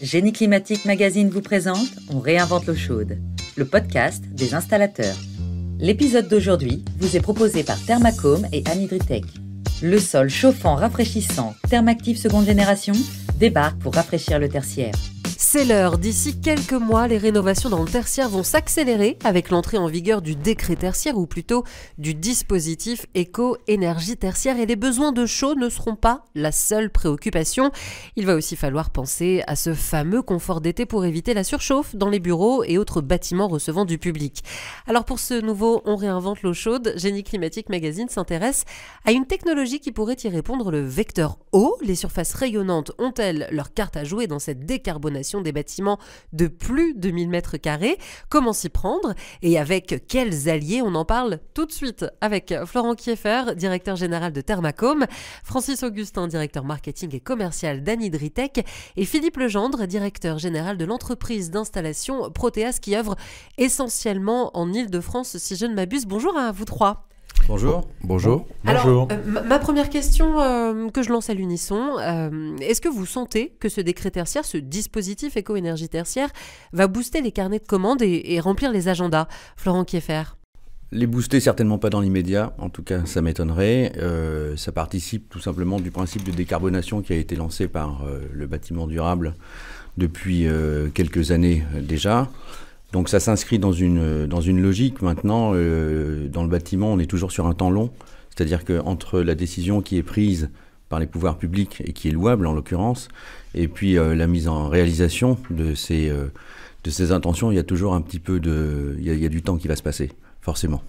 Génie Climatique Magazine vous présente On réinvente l'eau chaude, le podcast des installateurs. L'épisode d'aujourd'hui vous est proposé par Thermacome et Anhydritech. Le sol chauffant, rafraîchissant, Thermactive seconde génération débarque pour rafraîchir le tertiaire. C'est l'heure. D'ici quelques mois, les rénovations dans le tertiaire vont s'accélérer avec l'entrée en vigueur du décret tertiaire ou plutôt du dispositif éco-énergie tertiaire et les besoins de chaud ne seront pas la seule préoccupation. Il va aussi falloir penser à ce fameux confort d'été pour éviter la surchauffe dans les bureaux et autres bâtiments recevant du public. Alors pour ce nouveau On réinvente l'eau chaude, Génie Climatique Magazine s'intéresse à une technologie qui pourrait y répondre, le vecteur eau. Les surfaces rayonnantes ont-elles leur carte à jouer dans cette décarbonation des bâtiments de plus de 1000 mètres carrés? Comment s'y prendre et avec quels alliés? On en parle tout de suite avec Florent Kieffer, directeur général de Thermacome, Francis Augustin, directeur marketing et commercial d'Anhydritech et Philippe Legendre, directeur général de l'entreprise d'installation Proteas qui œuvre essentiellement en Île-de-France, si je ne m'abuse. Bonjour à vous trois. Bonjour. Bonjour. Alors, ma première question que je lance à l'unisson, est-ce que vous sentez que ce décret tertiaire, ce dispositif éco-énergie tertiaire, va booster les carnets de commandes et remplir les agendas? Florent Kieffer. Les booster, certainement pas dans l'immédiat, en tout cas ça m'étonnerait. Ça participe tout simplement du principe de décarbonation qui a été lancé par le bâtiment durable depuis quelques années déjà. Donc ça s'inscrit dans une logique. Maintenant, dans le bâtiment, on est toujours sur un temps long. C'est-à-dire qu'entre la décision qui est prise par les pouvoirs publics, et qui est louable en l'occurrence, et puis la mise en réalisation de ces intentions, il y a toujours un petit peu il y a du temps qui va se passer, forcément.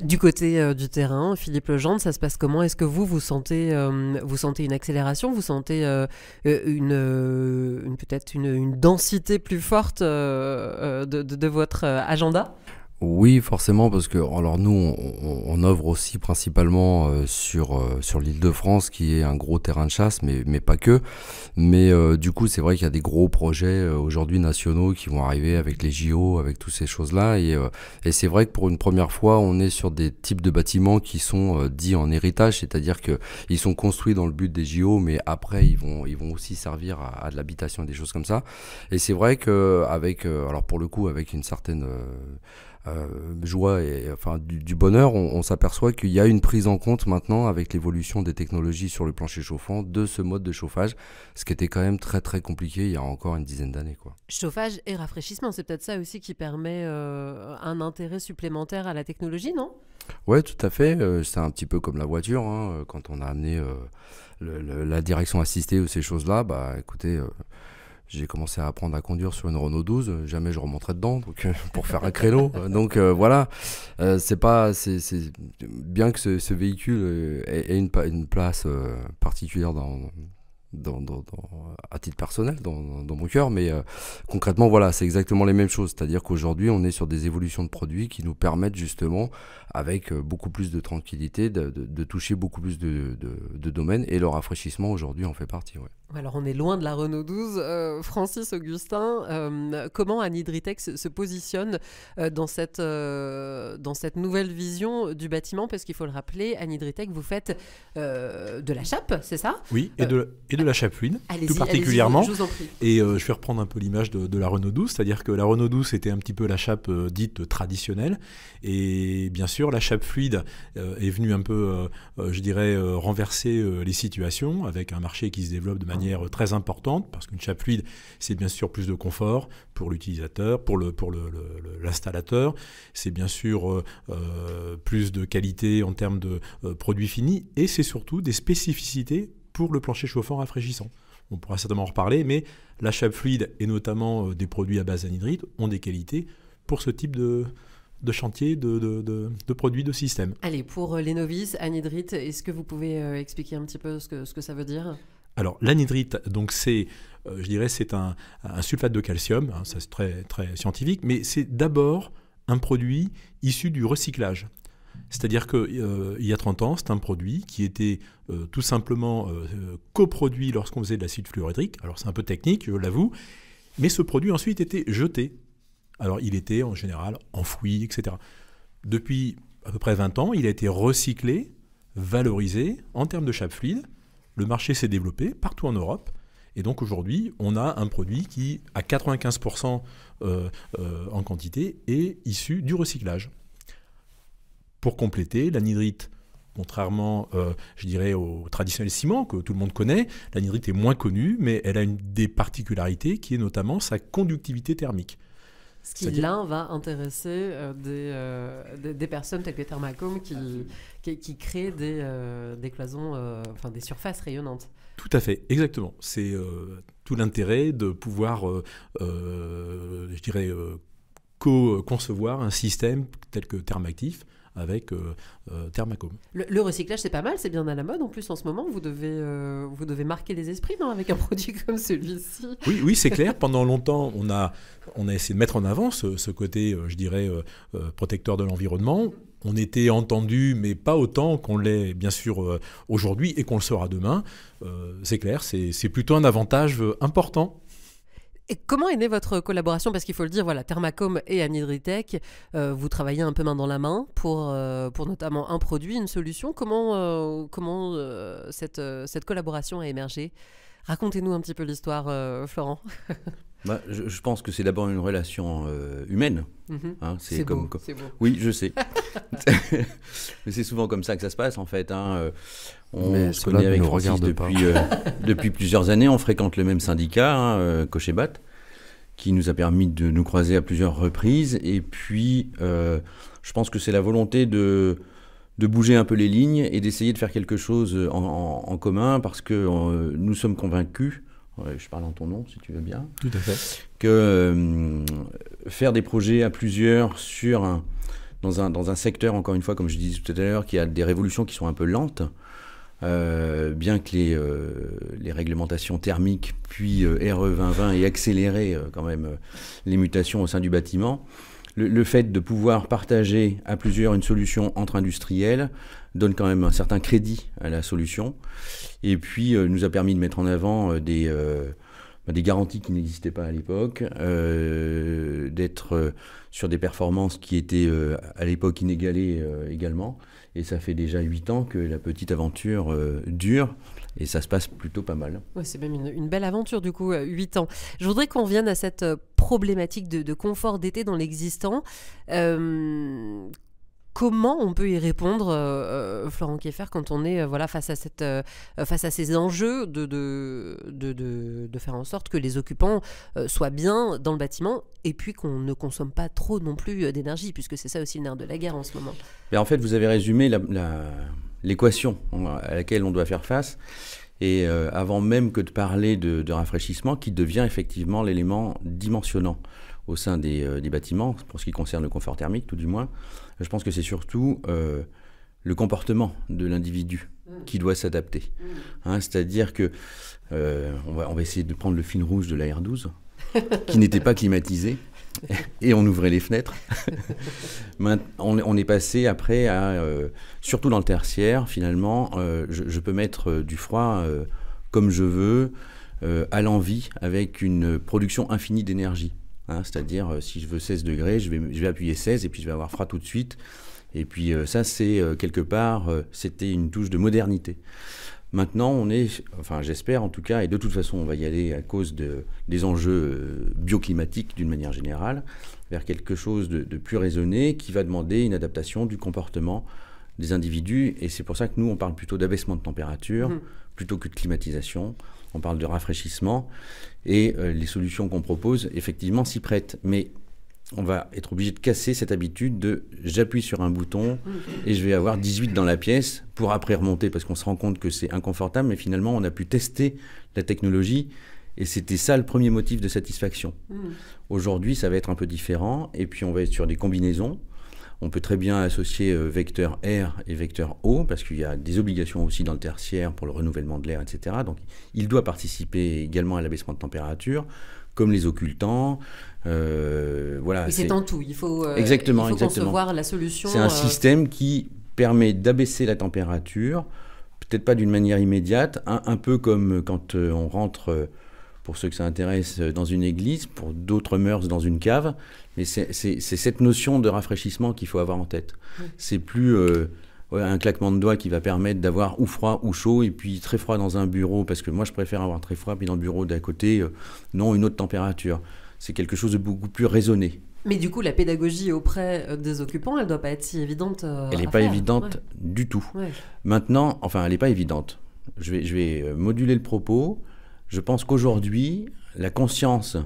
Du côté du terrain, Philippe Legendre, ça se passe comment? Est-ce que vous sentez une accélération? Vous sentez peut-être une densité plus forte de votre agenda? Oui, forcément, parce que alors nous, on œuvre aussi principalement sur l'Île-de-France, qui est un gros terrain de chasse, mais pas que. Mais du coup, c'est vrai qu'il y a des gros projets aujourd'hui nationaux qui vont arriver avec les JO, avec toutes ces choses-là. Et c'est vrai que pour une première fois, on est sur des types de bâtiments qui sont dits en héritage, c'est-à-dire que ils sont construits dans le but des JO, mais après ils vont aussi servir à de l'habitation et des choses comme ça. Et c'est vrai que alors pour le coup, avec une certaine joie et enfin du bonheur, on s'aperçoit qu'il y a une prise en compte maintenant avec l'évolution des technologies sur le plancher chauffant de ce mode de chauffage, ce qui était quand même très très compliqué il y a encore une dizaine d'années, quoi. Chauffage et rafraîchissement, c'est peut-être ça aussi qui permet un intérêt supplémentaire à la technologie, non? Ouais, tout à fait. C'est un petit peu comme la voiture, hein, quand on a amené la direction assistée ou ces choses-là, bah écoutez, j'ai commencé à apprendre à conduire sur une Renault 12, jamais je remonterai dedans donc, pour faire un créneau. Donc voilà, c'est bien que ce véhicule ait une place particulière à titre personnel dans mon cœur, mais concrètement voilà, c'est exactement les mêmes choses, c'est-à-dire qu'aujourd'hui on est sur des évolutions de produits qui nous permettent justement avec beaucoup plus de tranquillité de toucher beaucoup plus de domaines, et le rafraîchissement aujourd'hui en fait partie, ouais. Alors on est loin de la Renault 12. Francis Augustin, comment Anhydritech se positionne dans cette nouvelle vision du bâtiment? Parce qu'il faut le rappeler, Anhydritech, vous faites de la chape, c'est ça? Oui, et de la chape fluide, tout particulièrement. Je vous en prie. Et je vais reprendre un peu l'image de la Renault 12, c'est-à-dire que la Renault 12 c'était un petit peu la chape dite traditionnelle, et bien sûr la chape fluide est venue un peu, je dirais, renverser les situations avec un marché qui se développe de manière très importante, parce qu'une chape fluide, c'est bien sûr plus de confort pour l'utilisateur, pour l'installateur, c'est bien sûr plus de qualité en termes de produits finis, et c'est surtout des spécificités pour le plancher chauffant rafraîchissant. On pourra certainement en reparler, mais la chape fluide et notamment des produits à base d'anhydrite ont des qualités pour ce type de chantier, de produits, de système. Allez, pour les novices, anhydrite, est-ce que vous pouvez expliquer un petit peu ce que ça veut dire ? Alors l'anhydrite, donc c'est un sulfate de calcium, hein, ça c'est très, très scientifique, mais c'est d'abord un produit issu du recyclage. C'est-à-dire qu'il y a 30 ans, c'est un produit qui était tout simplement coproduit lorsqu'on faisait de l'acide fluorhydrique. Alors c'est un peu technique, je l'avoue, mais ce produit ensuite était jeté. Alors il était en général enfoui, etc. Depuis à peu près 20 ans, il a été recyclé, valorisé en termes de chape fluide. Le marché s'est développé partout en Europe. Et donc aujourd'hui, on a un produit qui, à 95% en quantité, est issu du recyclage. Pour compléter, l'anhydrite, contrairement, je dirais, au traditionnel ciment que tout le monde connaît, l'anhydrite est moins connue, mais elle a une des particularités qui est notamment sa conductivité thermique. Ce qui, là, va intéresser des personnes telles que Thermacome qui créent des cloisons, enfin des surfaces rayonnantes. Tout à fait, exactement. C'est tout l'intérêt de pouvoir, je dirais, co-concevoir un système tel que Thermactif avec Thermacome. Le recyclage, c'est pas mal, c'est bien à la mode. En plus, en ce moment, vous devez marquer les esprits, non, avec un produit comme celui-ci. Oui, c'est clair. Pendant longtemps, on a essayé de mettre en avant ce côté, je dirais, protecteur de l'environnement. On était entendu, mais pas autant qu'on l'est, bien sûr, aujourd'hui et qu'on le sera demain. C'est clair, c'est plutôt un avantage important. Et comment est née votre collaboration? Parce qu'il faut le dire, voilà, Thermacome et Anhydritech, vous travaillez un peu main dans la main pour notamment un produit, une solution. Comment cette collaboration a émergé? Racontez-nous un petit peu l'histoire, Florent. Je pense que c'est d'abord une relation humaine. Hein, c'est beau. Oui, je sais. Mais c'est souvent comme ça que ça se passe, en fait. On se connaît avec Francis depuis plusieurs années. On fréquente le même syndicat, Cochébat, qui nous a permis de nous croiser à plusieurs reprises. Et puis, je pense que c'est la volonté de bouger un peu les lignes et d'essayer de faire quelque chose en commun, parce que nous sommes convaincus, je parle en ton nom si tu veux bien, tout à fait, que faire des projets à plusieurs dans un secteur, encore une fois, comme je disais tout à l'heure, qui a des révolutions qui sont un peu lentes, bien que les réglementations thermiques puis RE 2020 aient accéléré quand même les mutations au sein du bâtiment, le fait de pouvoir partager à plusieurs une solution entre industriels donne quand même un certain crédit à la solution, et puis nous a permis de mettre en avant des garanties qui n'existaient pas à l'époque, d'être sur des performances qui étaient à l'époque inégalées également. Et ça fait déjà 8 ans que la petite aventure dure, et ça se passe plutôt pas mal. Ouais, c'est même une belle aventure du coup, 8 ans. Je voudrais qu'on revienne à cette problématique de confort d'été dans l'existant. Comment on peut y répondre, Florent Kieffer, quand on est face à ces enjeux de faire en sorte que les occupants soient bien dans le bâtiment, et puis qu'on ne consomme pas trop non plus d'énergie, puisque c'est ça aussi le nerf de la guerre en ce moment. Mais en fait, vous avez résumé l'équation à laquelle on doit faire face. Et avant même que de parler de rafraîchissement, qui devient effectivement l'élément dimensionnant au sein des bâtiments, pour ce qui concerne le confort thermique tout du moins, je pense que c'est surtout le comportement de l'individu qui doit s'adapter. C'est-à-dire que on va essayer de prendre le fil rouge de la R12, qui n'était pas climatisé, et on ouvrait les fenêtres. On est passé après à, surtout dans le tertiaire, finalement, je peux mettre du froid comme je veux, à l'envie, avec une production infinie d'énergie. C'est-à-dire, si je veux 16 degrés, je vais appuyer 16 et puis je vais avoir froid tout de suite. Et puis ça, c'est quelque part, c'était une touche de modernité. Maintenant, j'espère en tout cas, et de toute façon, on va y aller à cause des enjeux bioclimatiques d'une manière générale, vers quelque chose de plus raisonné qui va demander une adaptation du comportement des individus. Et c'est pour ça que nous, on parle plutôt d'abaissement de température plutôt que de climatisation. On parle de rafraîchissement, et les solutions qu'on propose, effectivement, s'y prêtent. Mais on va être obligé de casser cette habitude de j'appuie sur un bouton et je vais avoir 18 dans la pièce pour après remonter, parce qu'on se rend compte que c'est inconfortable, mais finalement, on a pu tester la technologie, et c'était ça le premier motif de satisfaction. Aujourd'hui, ça va être un peu différent, et puis on va être sur des combinaisons. On peut très bien associer vecteur air et vecteur eau, parce qu'il y a des obligations aussi dans le tertiaire pour le renouvellement de l'air, etc. Donc, il doit participer également à l'abaissement de température, comme les occultants. Oui, c'est en tout. Il faut concevoir la solution. C'est un système qui permet d'abaisser la température, peut-être pas d'une manière immédiate, un peu comme quand on rentre, pour ceux que ça intéresse, dans une église, pour d'autres mœurs dans une cave. Mais c'est cette notion de rafraîchissement qu'il faut avoir en tête. C'est plus un claquement de doigts qui va permettre d'avoir ou froid ou chaud, et puis très froid dans un bureau, parce que moi je préfère avoir très froid, puis dans le bureau d'à côté, non, une autre température. C'est quelque chose de beaucoup plus raisonné. Mais du coup, la pédagogie auprès des occupants, elle ne doit pas être si évidente Elle n'est pas évidente du tout. Ouais. Maintenant, enfin, elle n'est pas évidente. Je vais moduler le propos. Je pense qu'aujourd'hui, la conscience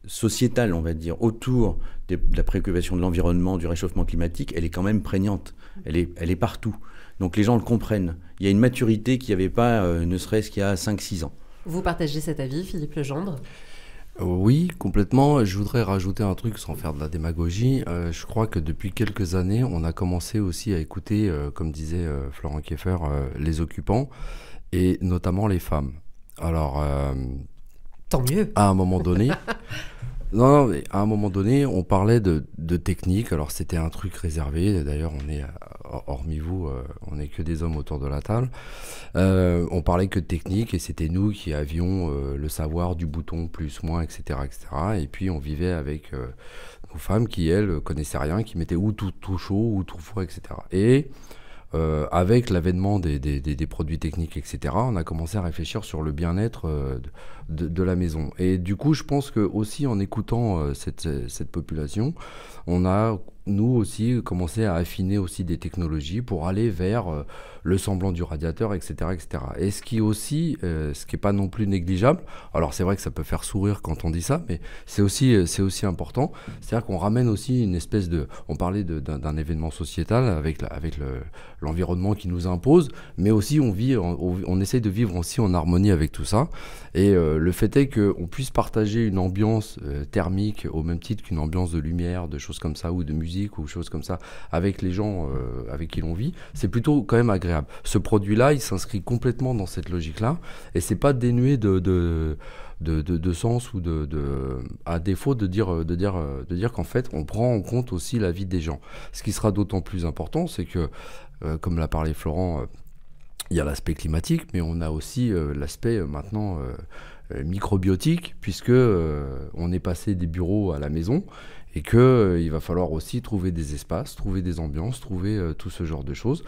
sociétale, on va dire, autour de la préoccupation de l'environnement, du réchauffement climatique, elle est quand même prégnante. Elle est partout. Donc les gens le comprennent. Il y a une maturité qu'il n'y avait pas, ne serait-ce qu'il y a 5-6 ans. Vous partagez cet avis, Philippe Legendre ? Oui, complètement. Je voudrais rajouter un truc sans faire de la démagogie. Je crois que depuis quelques années, on a commencé aussi à écouter, comme disait Florent Kieffer, les occupants, et notamment les femmes. Alors, tant mieux. À un moment donné... Non, mais à un moment donné, on parlait de technique. Alors, c'était un truc réservé. D'ailleurs, on est, hormis vous, on n'est que des hommes autour de la table. On parlait que de technique, et c'était nous qui avions le savoir du bouton plus, moins, etc., etc. Et puis, on vivait avec nos femmes qui, elles, connaissaient rien, qui mettaient ou tout chaud, ou tout froid, etc. Et avec l'avènement des produits techniques, etc., on a commencé à réfléchir sur le bien-être de la maison. Et du coup, je pense que aussi en écoutant cette population, on a, nous aussi, commencé à affiner aussi des technologies pour aller vers le semblant du radiateur, etc., etc. Et ce qui est aussi, ce qui n'est pas non plus négligeable, alors c'est vrai que ça peut faire sourire quand on dit ça, mais c'est aussi important, c'est-à-dire qu'on ramène aussi une espèce de... On parlait d'un événement sociétal avec l'environnement qui nous impose, mais aussi on essaye de vivre aussi en harmonie avec tout ça. Et le fait est qu'on puisse partager une ambiance thermique au même titre qu'une ambiance de lumière, de choses comme ça, ou de musique, ou choses comme ça, avec les gens avec qui l'on vit, c'est plutôt quand même agréable. Ce produit-là, il s'inscrit complètement dans cette logique-là, et c'est pas dénué de sens, ou à défaut de dire qu'en fait, on prend en compte aussi la vie des gens. Ce qui sera d'autant plus important, c'est que, comme l'a parlé Florent, il y a l'aspect climatique, mais on a aussi l'aspect maintenant microbiotique, puisque on est passé des bureaux à la maison, et qu'il va falloir aussi trouver des espaces, trouver des ambiances, trouver tout ce genre de choses.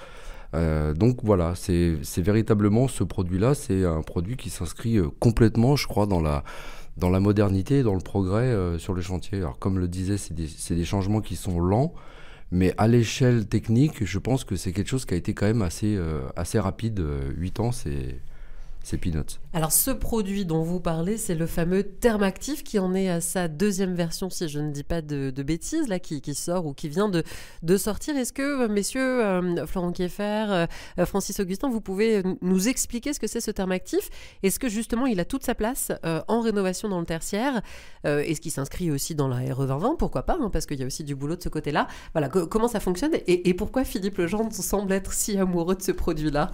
Donc voilà, c'est véritablement ce produit-là, c'est un produit qui s'inscrit complètement, je crois, dans la modernité, dans le progrès sur le chantier. Alors comme le disait, c'est des changements qui sont lents, mais à l'échelle technique, je pense que c'est quelque chose qui a été quand même assez rapide. 8 ans, c'est peanuts. Alors ce produit dont vous parlez, c'est le fameux Thermactif qui en est à sa 2e version, si je ne dis pas de bêtises, là, qui sort ou qui vient de sortir. Est-ce que, messieurs, Florent Kieffer, Francis Augustin, vous pouvez nous expliquer ce que c'est ce Thermactif ? Est-ce que justement il a toute sa place en rénovation dans le tertiaire ? Est-ce qu'il s'inscrit aussi dans la RE 2020 ? Pourquoi pas, hein, parce qu'il y a aussi du boulot de ce côté-là. Voilà, comment ça fonctionne et pourquoi Philippe Legendre semble être si amoureux de ce produit-là ?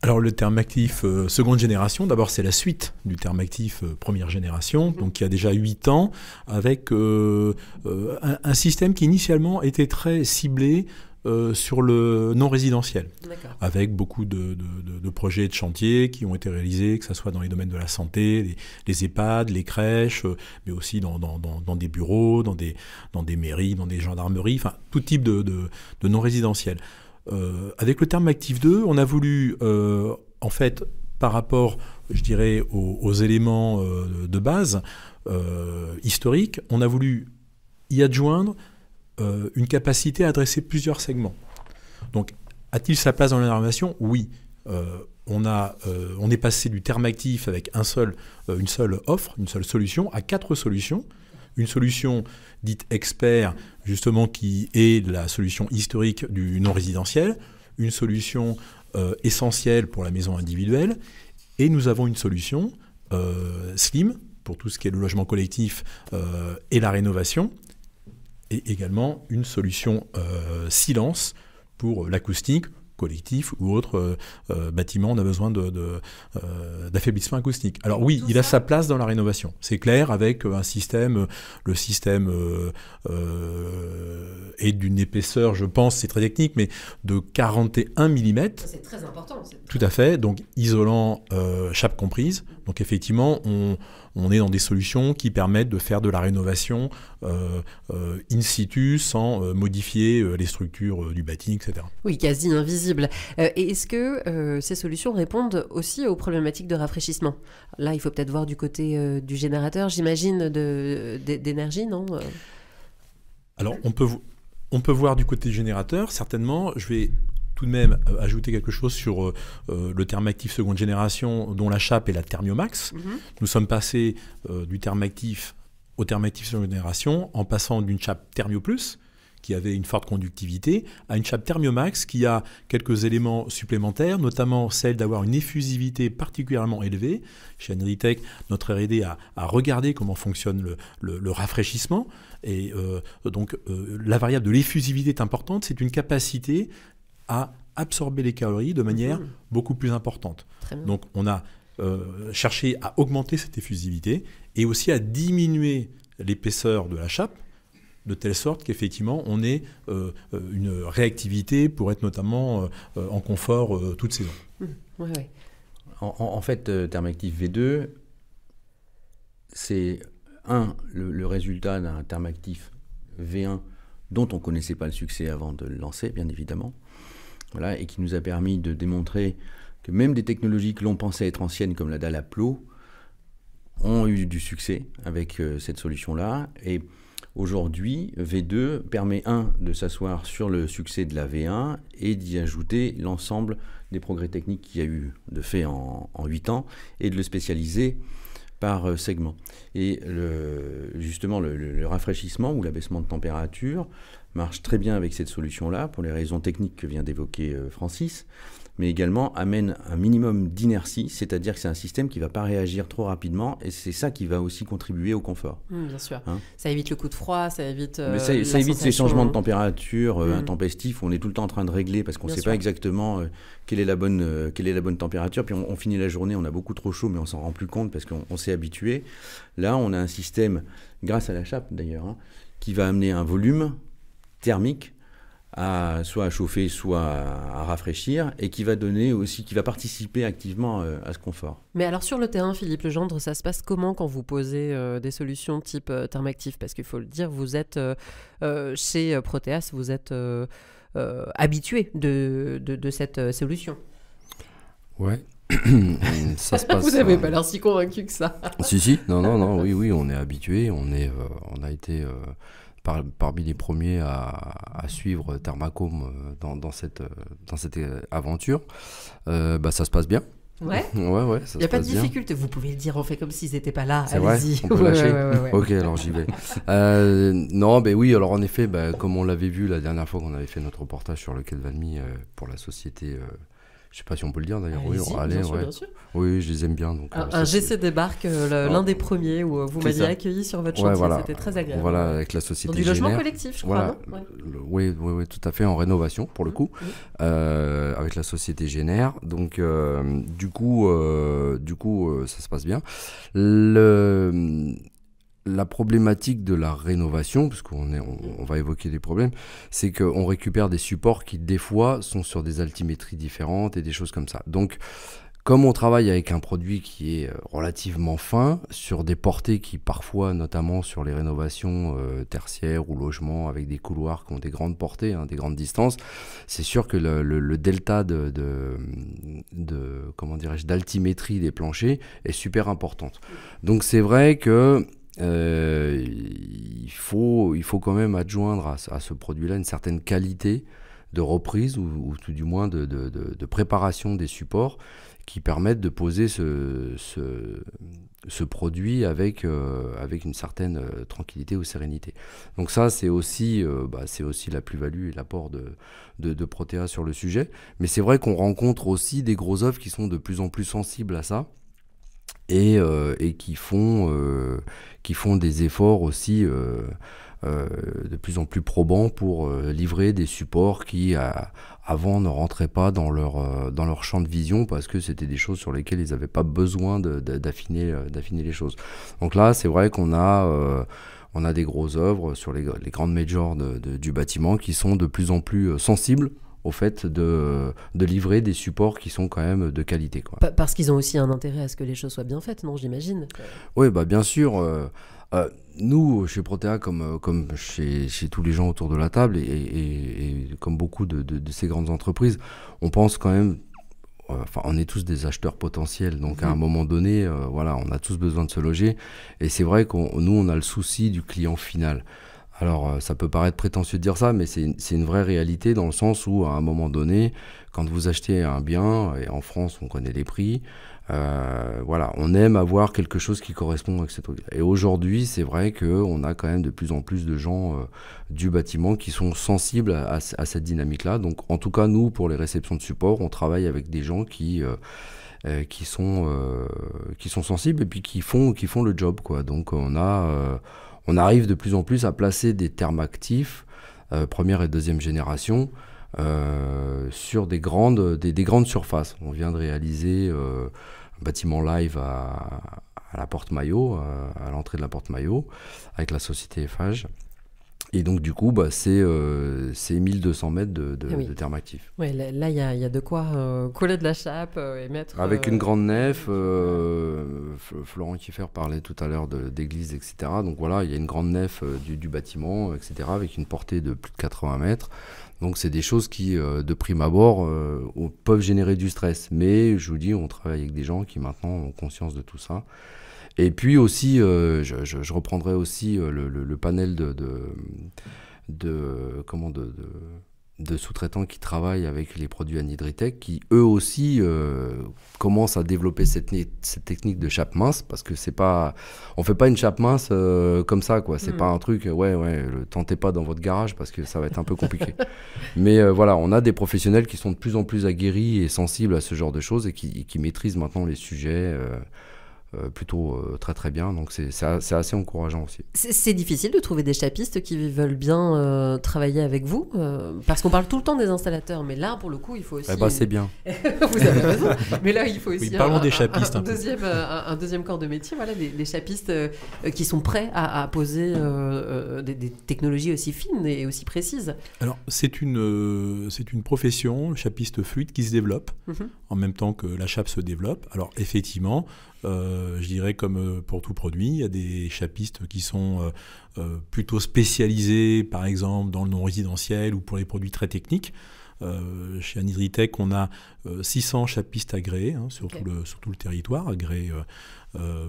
Alors le Thermactif seconde génération, d'abord c'est la suite du Thermactif première génération, donc qui a déjà 8 ans, avec un système qui initialement était très ciblé sur le non résidentiel, avec beaucoup de projets de chantier qui ont été réalisés, que ce soit dans les domaines de la santé, les EHPAD, les crèches, mais aussi dans des bureaux, dans des mairies, dans des gendarmeries, enfin tout type de non résidentiel. Avec le Thermactif 2, on a voulu, en fait, par rapport, je dirais, aux éléments de base historiques, on a voulu y adjoindre une capacité à adresser plusieurs segments. Donc, a-t-il sa place dans la rénovation ? Oui. On est passé du Thermactif avec une seule offre, une seule solution, à 4 solutions. Une solution dite expert, justement, qui est la solution historique du non-résidentiel, une solution essentielle pour la maison individuelle, et nous avons une solution slim, pour tout ce qui est le logement collectif et la rénovation, et également une solution silence pour l'acoustique, collectif ou autre bâtiment, on a besoin d'affaiblissement acoustique. Alors oui, il a sa place dans la rénovation, c'est clair, avec un système, le système est d'une épaisseur, je pense, c'est très technique, mais de 41 mm. C'est très important. Tout à fait, donc isolant, chape comprise. Donc effectivement, on est dans des solutions qui permettent de faire de la rénovation in situ sans modifier les structures du bâti, etc. Oui, quasi invisible. Et est-ce que ces solutions répondent aussi aux problématiques de rafraîchissement ? Là, il faut peut-être voir du côté du générateur, j'imagine, d'énergie, non ? Alors, on peut voir du côté du générateur, certainement. Je vais tout de même ajouter quelque chose sur le Thermactif seconde génération, dont la chape est la Thermiomax. Nous sommes passés du Thermactif au Thermactif seconde génération en passant d'une chape Thermio Plus, qui avait une forte conductivité, à une chape Thermiomax qui a quelques éléments supplémentaires, notamment celle d'avoir une effusivité particulièrement élevée. Chez Anidritech, notre R&D a regardé comment fonctionne le rafraîchissement. Et donc, la variable de l'effusivité est importante. C'est une capacité à absorber les calories de manière beaucoup plus importante. Donc, on a cherché à augmenter cette effusivité et aussi à diminuer l'épaisseur de la chape, de telle sorte qu'effectivement, on ait une réactivité pour être notamment en confort toute saison. Ouais. En fait, Thermactif V2, c'est le résultat d'un Thermactif V1 dont on ne connaissait pas le succès avant de le lancer, bien évidemment, voilà, et qui nous a permis de démontrer que même des technologies que l'on pensait être anciennes, comme la dalle à plot, ont eu du succès avec cette solution-là. Et aujourd'hui, V2 permet, de s'asseoir sur le succès de la V1 et d'y ajouter l'ensemble des progrès techniques qu'il y a eu de fait en 8 ans et de le spécialiser par segment. Et justement, le rafraîchissement ou l'abaissement de température marche très bien avec cette solution-là pour les raisons techniques que vient d'évoquer Francis, mais également amène un minimum d'inertie, c'est-à-dire que c'est un système qui ne va pas réagir trop rapidement, et c'est ça qui va aussi contribuer au confort. Bien sûr. Ça évite le coup de froid, ça évite ça évite les changements de température intempestifs, où on est tout le temps en train de régler, parce qu'on ne sait pas exactement quelle est la bonne température, puis on finit la journée, on a beaucoup trop chaud, mais on s'en rend plus compte parce qu'on s'est habitué. Là, on a un système, grâce à la chape d'ailleurs, qui va amener un volume thermique soit à chauffer, soit à rafraîchir, et qui va donner aussi, qui va participer activement à ce confort. Mais alors sur le terrain, Philippe Legendre, ça se passe comment quand vous posez des solutions type Thermactif ? Parce qu'il faut le dire, vous êtes chez Proteas, vous êtes habitué de cette solution. Ouais. Ça se passe, vous n'avez pas l'air si convaincu que ça. Si, non, oui, on est habitué, on a été parmi les premiers à suivre Thermacome dans cette aventure. Ça se passe bien. Ouais. Il n'y a pas de difficulté. Vous pouvez le dire, on fait comme s'ils n'étaient pas là. C'est allez-y. Vrai, on peut lâcher. Ouais. Ok, alors j'y vais. Oui, alors en effet, comme on l'avait vu la dernière fois qu'on avait fait notre reportage sur le quai de Valmy pour la société... je ne sais pas si on peut le dire d'ailleurs. Bien sûr. Oui, je les aime bien. Donc, un GC débarque, l'un des premiers où vous m'aviez accueilli sur votre chantier. Voilà. C'était très agréable. Voilà, avec la société Dans du logement collectif, je crois. Oui, tout à fait, en rénovation pour le coup, avec la société Génère. Donc, du coup, ça se passe bien. La problématique de la rénovation, parce qu'on va évoquer des problèmes, c'est qu'on récupère des supports qui, des fois, sont sur des altimétries différentes et des choses comme ça. Donc, comme on travaille avec un produit qui est relativement fin, sur des portées qui, parfois, notamment sur les rénovations tertiaires ou logements avec des couloirs qui ont des grandes portées, des grandes distances, c'est sûr que le delta d'altimétrie des planchers est super importante. Donc, c'est vrai que il faut quand même adjoindre à ce produit-là une certaine qualité de reprise ou tout du moins de préparation des supports qui permettent de poser ce produit avec une certaine tranquillité ou sérénité. Donc ça, c'est aussi la plus-value et l'apport de Proteas sur le sujet. Mais c'est vrai qu'on rencontre aussi des gros œuvres qui sont de plus en plus sensibles à ça. Et qui font des efforts aussi de plus en plus probants pour livrer des supports qui avant ne rentraient pas dans leur champ de vision parce que c'était des choses sur lesquelles ils n'avaient pas besoin d'affiner les choses. Donc là, c'est vrai qu'on a des grosses œuvres sur les grandes majors du bâtiment qui sont de plus en plus sensibles au fait de livrer des supports qui sont quand même de qualité, quoi. Parce qu'ils ont aussi un intérêt à ce que les choses soient bien faites, non, j'imagine? Oui, bien sûr. Nous, chez Protea, comme chez tous les gens autour de la table et comme beaucoup de ces grandes entreprises, on pense quand même, on est tous des acheteurs potentiels, donc à un moment donné, on a tous besoin de se loger. Et c'est vrai nous, on a le souci du client final. Alors, ça peut paraître prétentieux de dire ça, mais c'est une vraie réalité dans le sens où, à un moment donné, quand vous achetez un bien, et en France, on connaît les prix, on aime avoir quelque chose qui correspond à ce truc. Et aujourd'hui, c'est vrai qu'on a quand même de plus en plus de gens du bâtiment qui sont sensibles à cette dynamique-là. Donc, en tout cas, nous, pour les réceptions de support, on travaille avec des gens qui sont sensibles et puis qui font le job, quoi. Donc, on arrive de plus en plus à placer des thermactifs, première et deuxième génération, sur des grandes surfaces. On vient de réaliser un bâtiment live à la Porte Maillot, à l'entrée de la Porte Maillot, avec la société Eiffage. Et donc, du coup, c'est 1200 mètres de thermactifs. Ouais, là, il y a de quoi coller de la chape et mettre... Avec une grande nef, Florent Kieffer parlait tout à l'heure d'église, etc. Donc voilà, il y a une grande nef du bâtiment, etc., avec une portée de plus de 80 mètres. Donc c'est des choses qui, de prime abord, peuvent générer du stress. Mais je vous dis, on travaille avec des gens qui maintenant ont conscience de tout ça. Et puis aussi, je reprendrai aussi le panel de sous-traitants qui travaillent avec les produits Anhydritech, qui eux aussi commencent à développer cette technique de chape mince, parce que on fait pas une chape mince comme ça, quoi. C'est pas un truc, le tentez pas dans votre garage parce que ça va être un peu compliqué. Mais on a des professionnels qui sont de plus en plus aguerris et sensibles à ce genre de choses et qui maîtrisent maintenant les sujets plutôt très très bien, donc c'est assez encourageant aussi. C'est difficile de trouver des chapistes qui veulent bien travailler avec vous, parce qu'on parle tout le temps des installateurs, mais là pour le coup il faut aussi... c'est bien. Vous avez raison, mais là il faut aussi des chapistes, un deuxième corps de métier, des chapistes qui sont prêts à poser des technologies aussi fines et aussi précises. Alors c'est une profession, le chapiste fluide, qui se développe en même temps que la chape se développe. Alors effectivement, je dirais comme pour tout produit, il y a des chapistes qui sont plutôt spécialisés, par exemple dans le non-résidentiel ou pour les produits très techniques. Chez Anhydritech, on a 600 chapistes agréés sur tout le territoire, agréés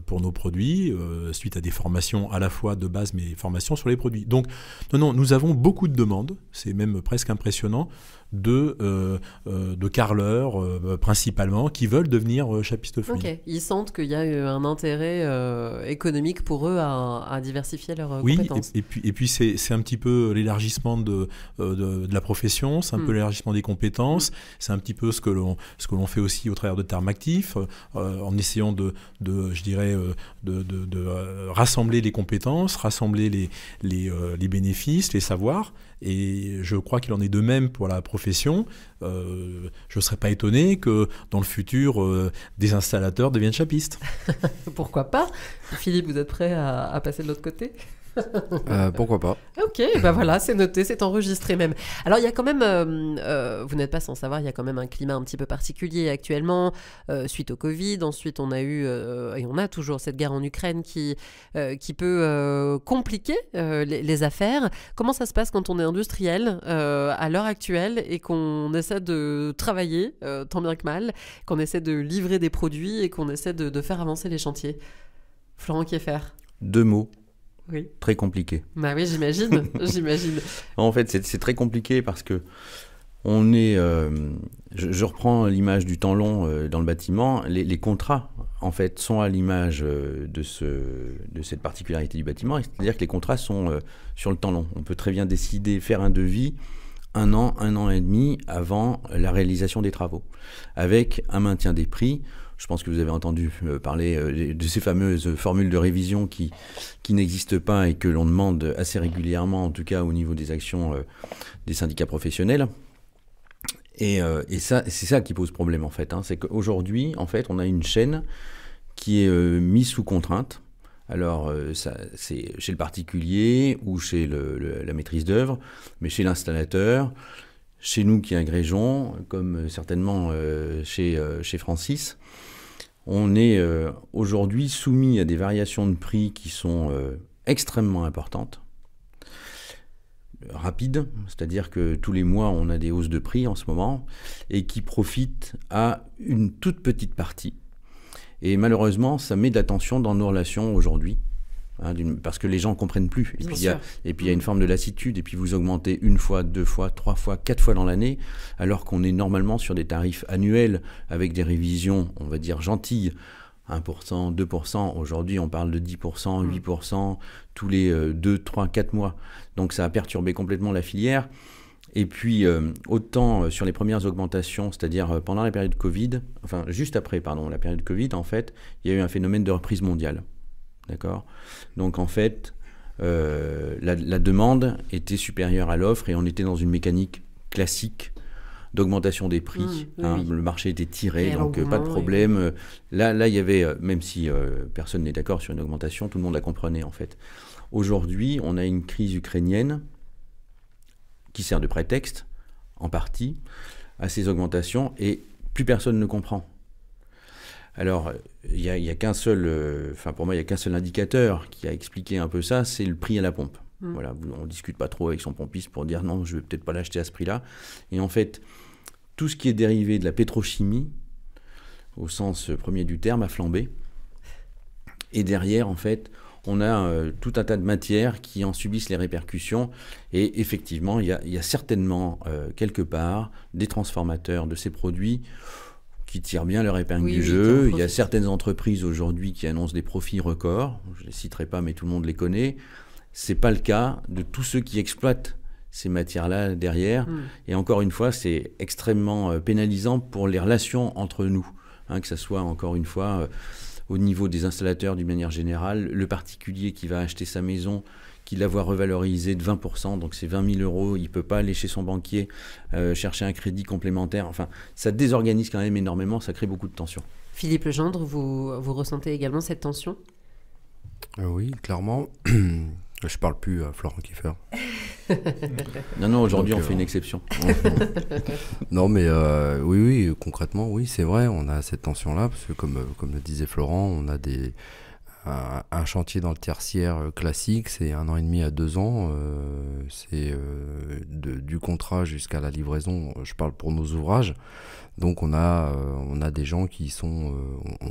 pour nos produits, suite à des formations à la fois de base, mais formations sur les produits. Donc, non, nous avons beaucoup de demandes, c'est même presque impressionnant, de carreleurs principalement, qui veulent devenir chapistes fluides. Ok, ils sentent qu'il y a un intérêt économique pour eux à diversifier leurs compétences. Oui, et puis c'est un petit peu l'élargissement de la profession, c'est un peu l'élargissement des compétences, c'est un petit peu ce que l'on fait aussi au travers de Thermactif, en essayant de rassembler les compétences, rassembler les bénéfices, les savoirs. Et je crois qu'il en est de même pour la profession. Je ne serais pas étonné que dans le futur, des installateurs deviennent chapistes. Pourquoi pas ? Philippe, vous êtes prêt à passer de l'autre côté ? Pourquoi pas. Ok, voilà, c'est noté, c'est enregistré même. Alors il y a quand même, vous n'êtes pas sans savoir, il y a quand même un climat un petit peu particulier actuellement, suite au Covid. Ensuite on a eu, et on a toujours cette guerre en Ukraine qui peut compliquer les affaires. Comment ça se passe quand on est industriel à l'heure actuelle et qu'on essaie de travailler tant bien que mal, qu'on essaie de livrer des produits et qu'on essaie de faire avancer les chantiers ? Florent Kieffer. 2 mots. Oui. Très compliqué. Bah oui, j'imagine. En fait, c'est très compliqué parce que on est. Je reprends l'image du temps long dans le bâtiment. Les contrats, en fait, sont à l'image de cette particularité du bâtiment. C'est-à-dire que les contrats sont sur le temps long. On peut très bien décider, faire un devis 1 an et demi avant la réalisation des travaux, avec un maintien des prix. Je pense que vous avez entendu parler de ces fameuses formules de révision qui n'existent pas et que l'on demande assez régulièrement, en tout cas au niveau des actions des syndicats professionnels. Et ça, c'est ça qui pose problème en fait. C'est qu'aujourd'hui, en fait, on a une chaîne qui est mise sous contrainte. Alors, c'est chez le particulier ou chez la maîtrise d'œuvre, mais chez l'installateur, chez nous qui agrégeons, comme certainement chez Francis, on est aujourd'hui soumis à des variations de prix qui sont extrêmement importantes, rapides, c'est-à-dire que tous les mois on a des hausses de prix en ce moment, et qui profitent à une toute petite partie. Et malheureusement, ça met de la tension dans nos relations aujourd'hui. Parce que les gens ne comprennent plus. Et puis il y a une forme de lassitude. Et puis vous augmentez 1 fois, 2 fois, 3 fois, 4 fois dans l'année, alors qu'on est normalement sur des tarifs annuels avec des révisions, on va dire, gentilles. 1%, 2%. Aujourd'hui, on parle de 10%, 8% tous les 2, 3, 4 mois. Donc ça a perturbé complètement la filière. Et puis, autant sur les premières augmentations, c'est-à-dire pendant la période Covid, enfin juste après, la période Covid, en fait, il y a eu un phénomène de reprise mondiale. D'accord ? Donc en fait, la demande était supérieure à l'offre et on était dans une mécanique classique d'augmentation des prix. Oui. Le marché était tiré, donc pas de problème. Là, il y avait, même si personne n'est d'accord sur une augmentation, tout le monde la comprenait en fait. Aujourd'hui, on a une crise ukrainienne qui sert de prétexte, en partie, à ces augmentations et plus personne ne comprend. Alors, il y a qu'un seul, pour moi, il y a qu'un seul indicateur qui a expliqué un peu ça, c'est le prix à la pompe. Voilà, on ne discute pas trop avec son pompiste pour dire non, je ne vais peut-être pas l'acheter à ce prix-là. Et en fait, tout ce qui est dérivé de la pétrochimie, au sens premier du terme, a flambé. Et derrière, en fait, on a tout un tas de matières qui en subissent les répercussions. Et effectivement, il y a certainement, quelque part, des transformateurs de ces produits qui tirent bien leur épingle du jeu. Il y a certaines entreprises aujourd'hui qui annoncent des profits records. Je ne les citerai pas, mais tout le monde les connaît. Ce n'est pas le cas de tous ceux qui exploitent ces matières-là derrière. Et encore une fois, c'est extrêmement pénalisant pour les relations entre nous. Que ce soit, encore une fois, au niveau des installateurs d'une manière générale, le particulier qui va acheter sa maison, qui la voit revalorisée de 20%, donc c'est 20 000 €, il ne peut pas aller chez son banquier chercher un crédit complémentaire. Enfin, ça désorganise quand même énormément, ça crée beaucoup de tensions. Philippe Legendre, vous ressentez également cette tension ? Oui, clairement. Je parle plus à Florent Kieffer. Non, aujourd'hui, on fait une exception. Non, mais oui, concrètement, oui, c'est vrai, on a cette tension-là, parce que comme le disait Florent, on a un chantier dans le tertiaire classique, c'est 1 an et demi à 2 ans, c'est du contrat jusqu'à la livraison, je parle pour nos ouvrages. Donc on a des gens qui sont,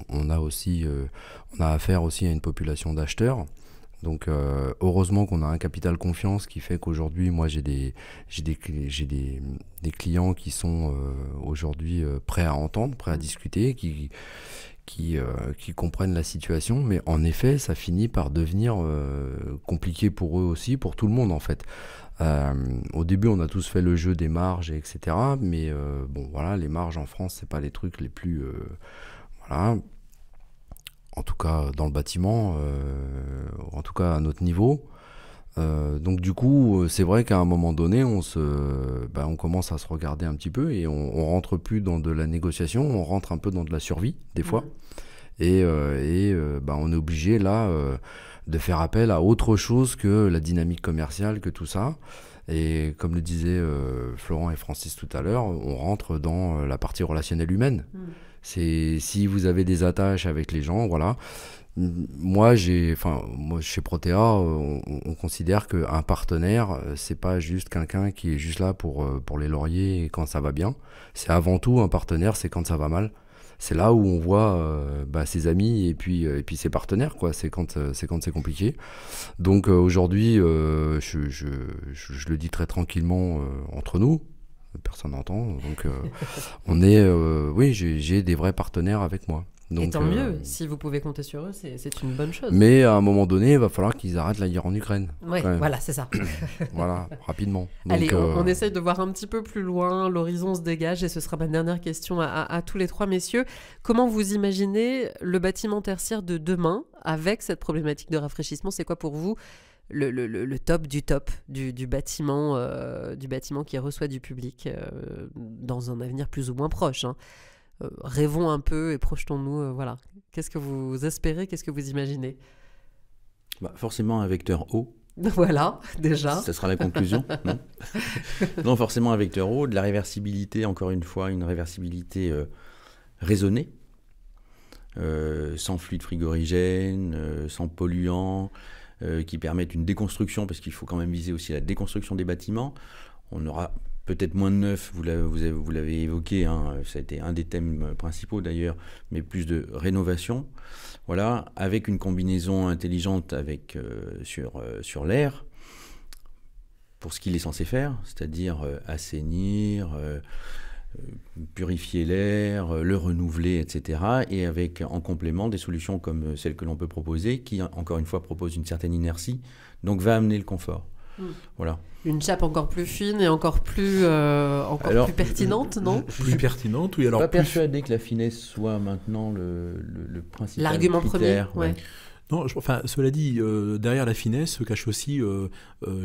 on a affaire aussi à une population d'acheteurs. Donc heureusement qu'on a un capital confiance qui fait qu'aujourd'hui, moi j'ai des clients qui sont aujourd'hui prêts à entendre, prêts à discuter, qui comprennent la situation, mais en effet ça finit par devenir compliqué pour eux aussi, pour tout le monde en fait. Au début on a tous fait le jeu des marges, etc. Mais bon voilà, les marges en France c'est pas les trucs les plus... voilà. En tout cas dans le bâtiment, en tout cas à notre niveau. Donc du coup, c'est vrai qu'à un moment donné, on commence à se regarder un petit peu et on rentre plus dans de la négociation, on rentre un peu dans de la survie des fois. Et on est obligé là de faire appel à autre chose que la dynamique commerciale, que tout ça. Et comme le disaient Florent et Francis tout à l'heure, on rentre dans la partie relationnelle humaine. C'est si vous avez des attaches avec les gens, voilà. Moi, chez Protea, on considère qu'un partenaire, c'est pas juste quelqu'un qui est juste là pour les lauriers et quand ça va bien. C'est avant tout un partenaire, c'est quand ça va mal. C'est là où on voit ses amis et puis ses partenaires, quoi. C'est quand c'est compliqué. Donc aujourd'hui, je le dis très tranquillement entre nous. Personne n'entend, donc on est, oui, j'ai des vrais partenaires avec moi. Donc, et tant mieux, si vous pouvez compter sur eux, c'est une bonne chose. Mais à un moment donné, il va falloir qu'ils arrêtent la guerre en Ukraine. Oui, voilà, c'est ça. Voilà, rapidement. Donc, allez, on essaye de voir un petit peu plus loin, l'horizon se dégage et ce sera ma dernière question à tous les trois messieurs. Comment vous imaginez le bâtiment tertiaire de demain avec cette problématique de rafraîchissement ? C'est quoi pour vous le top du top du bâtiment qui reçoit du public dans un avenir plus ou moins proche, hein. Rêvons un peu et projetons-nous, voilà. Qu'est-ce que vous espérez, qu'est-ce que vous imaginez ? Forcément un vecteur haut, Voilà, déjà. Ça sera la conclusion, non? Non, forcément avec l'euro, de la réversibilité, encore une fois, une réversibilité raisonnée, sans fluide frigorigène, sans polluants, qui permettent une déconstruction, parce qu'il faut quand même viser aussi la déconstruction des bâtiments. On aura peut-être moins de neuf, vous l'avez évoqué, hein, ça a été un des thèmes principaux d'ailleurs, mais plus de rénovation. Voilà, avec une combinaison intelligente sur l'air, pour ce qu'il est censé faire, c'est-à-dire assainir, purifier l'air, le renouveler, etc. Et avec en complément des solutions comme celles que l'on peut proposer, qui encore une fois proposent une certaine inertie, donc va amener le confort. Voilà. Une chape encore plus fine et encore plus pertinente, non? Plus pertinente, oui. Alors pas persuadé que la finesse soit maintenant le principal l'argument critère. Premier, ouais. Non, cela dit, derrière la finesse se cache aussi, je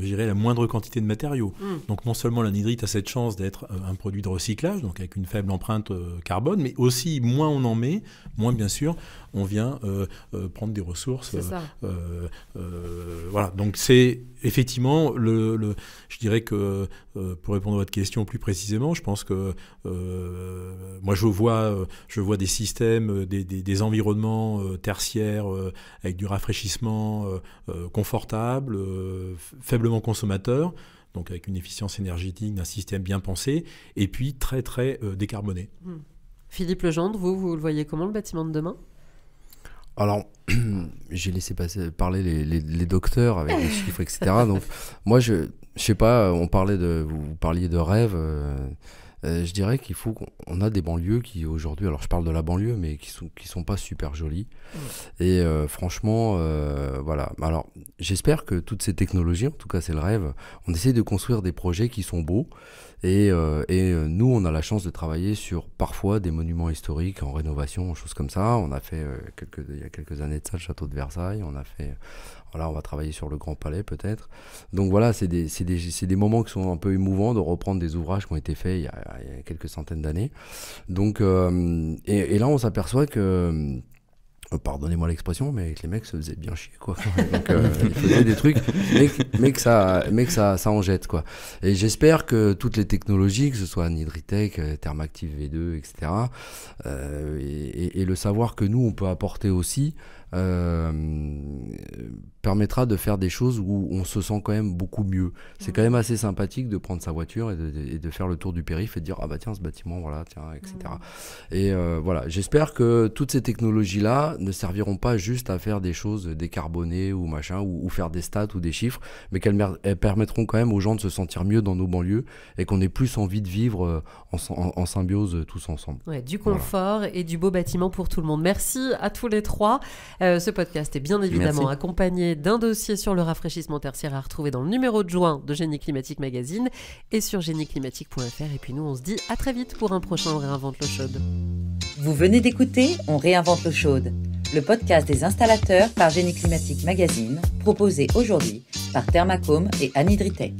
dirais, la moindre quantité de matériaux. Donc non seulement l'anhydrite a cette chance d'être un produit de recyclage, donc avec une faible empreinte carbone, mais aussi moins on en met, moins bien sûr on vient prendre des ressources. C'est ça. Voilà, donc c'est effectivement je dirais que pour répondre à votre question plus précisément, je pense que moi je vois des systèmes, des environnements tertiaires avec du rafraîchissement confortable, faiblement consommateur, donc avec une efficience énergétique d'un système bien pensé, et puis très très décarboné. Philippe Legendre, vous le voyez comment, le bâtiment de demain? Alors, j'ai laissé parler les docteurs avec les chiffres, etc. Donc, moi, je sais pas, vous parliez de rêve. Je dirais qu'il faut qu'on a des banlieues qui aujourd'hui, alors je parle de la banlieue, mais qui sont pas super jolies. Et franchement, voilà. Alors, j'espère que toutes ces technologies, en tout cas c'est le rêve, on essaie de construire des projets qui sont beaux. Et nous, on a la chance de travailler sur parfois des monuments historiques en rénovation, choses comme ça. On a fait il y a quelques années de ça le château de Versailles. On a fait, voilà, on va travailler sur le Grand Palais peut-être. Donc voilà, c'est des moments qui sont un peu émouvants de reprendre des ouvrages qui ont été faits il y a quelques centaines d'années. Donc et là, on s'aperçoit que pardonnez-moi l'expression, mais que les mecs se faisaient bien chier, quoi. Donc, ils faisaient des trucs, mais que ça en jette, quoi. Et j'espère que toutes les technologies, que ce soit Nidritech, Thermactive V2, etc., et le savoir que nous, on peut apporter aussi, permettra de faire des choses où on se sent quand même beaucoup mieux. C'est quand même assez sympathique de prendre sa voiture et de faire le tour du périph' et de dire ah bah tiens ce bâtiment voilà tiens etc. Et voilà, j'espère que toutes ces technologies là ne serviront pas juste à faire des choses décarbonées ou machin ou faire des stats ou des chiffres, mais qu'elles permettront quand même aux gens de se sentir mieux dans nos banlieues et qu'on ait plus envie de vivre en symbiose tous ensemble. Ouais, du confort et du beau bâtiment pour tout le monde. Merci à tous les trois. Ce podcast est bien évidemment accompagné d'un dossier sur le rafraîchissement tertiaire à retrouver dans le numéro de juin de Génie Climatique Magazine et sur génieclimatique.fr. Et puis nous, on se dit à très vite pour un prochain On réinvente l'eau chaude. Vous venez d'écouter On réinvente l'eau chaude, le podcast des installateurs par Génie Climatique Magazine, proposé aujourd'hui par Thermacome et Anhydritech.